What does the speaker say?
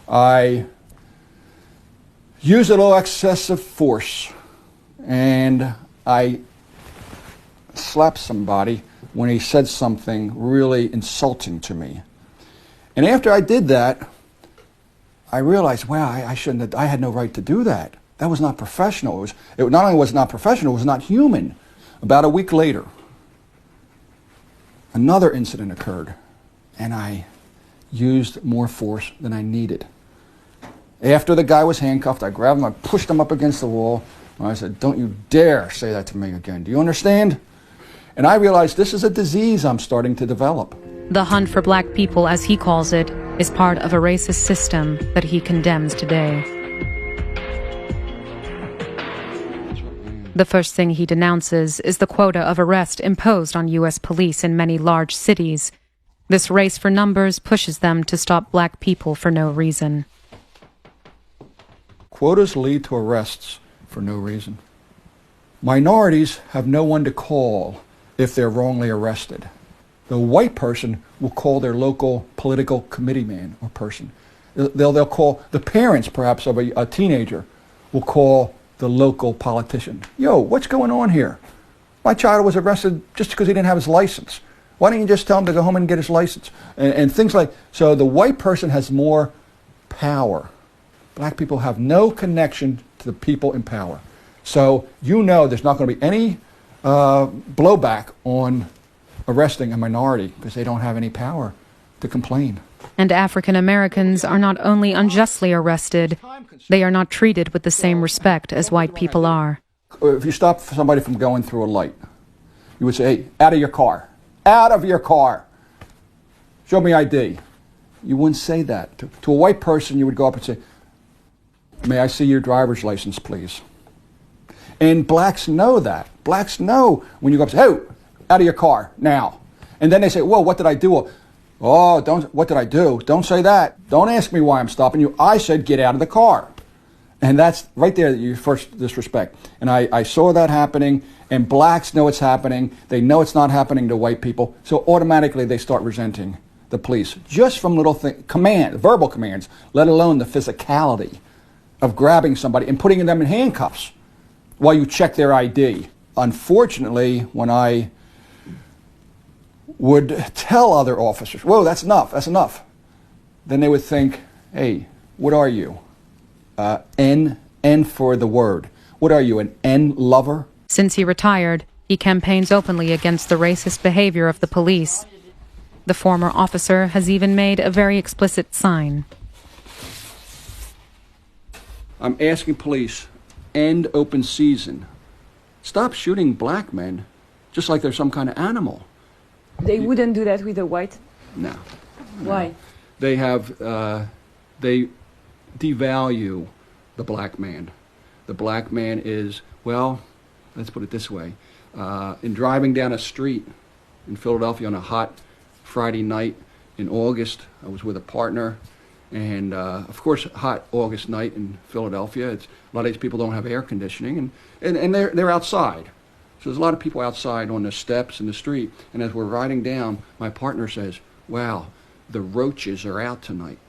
I used a little excessive force, and I slapped somebody when he said something really insulting to me. And after I did that, I realized, wow, I shouldn't have, I had no right to do that. That was not professional. It not only was not professional, it was not human. About a week later, another incident occurred, and I used more force than I needed. After the guy was handcuffed, I grabbed him, I pushed him up against the wall, and I said, "Don't you dare say that to me again. Do you understand?" And I realized this is a disease I'm starting to develop. The hunt for black people, as he calls it, is part of a racist system that he condemns today. The first thing he denounces is the quota of arrest imposed on U.S. police in many large cities. This race for numbers pushes them to stop black people for no reason. Quotas lead to arrests for no reason. Minorities have no one to call if they're wrongly arrested. The white person will call their local political committee man or person. They'll call the parents, perhaps, of a teenager, will call the local politician. "Yo, what's going on here? My child was arrested just because he didn't have his license. Why don't you just tell him to go home and get his license?" And things like, so the white person has more power. Black people have no connection to the people in power. So you know there's not going to be any blowback on arresting a minority because they don't have any power to complain. And African Americans are not only unjustly arrested, they are not treated with the same respect as white people are. If you stop somebody from going through a light, you would say, "Hey, out of your car. Out of your car. Show me ID." You wouldn't say that. To a white person, you would go up and say, "May I see your driver's license, please?" And blacks know that. Blacks know when you go up and say, "Hey, out of your car, now." And then they say, "Whoa, what did I do?" "Oh, what did I do? Don't say that. Don't ask me why I'm stopping you. I said get out of the car." And that's right there, your first disrespect. And I saw that happening, and blacks know it's happening. They know it's not happening to white people, so automatically they start resenting the police, just from little verbal commands, let alone the physicality of grabbing somebody and putting them in handcuffs while you check their ID. Unfortunately, when I would tell other officers, "Whoa, that's enough," then they would think, "Hey, what are you? N for the word. What are you, an N lover?" Since he retired, he campaigns openly against the racist behavior of the police. The former officer has even made a very explicit sign. "I'm asking police, end open season. Stop shooting black men just like they're some kind of animal." They wouldn't do that with a white? No. Why? They have, they devalue the black man. The black man is, well, let's put it this way. In driving down a street in Philadelphia on a hot Friday night in August, I was with a partner, and of course, hot August night in Philadelphia, a lot of these people don't have air conditioning, and they're outside. So there's a lot of people outside on the steps in the street, and as we're riding down, my partner says, "Wow, the roaches are out tonight."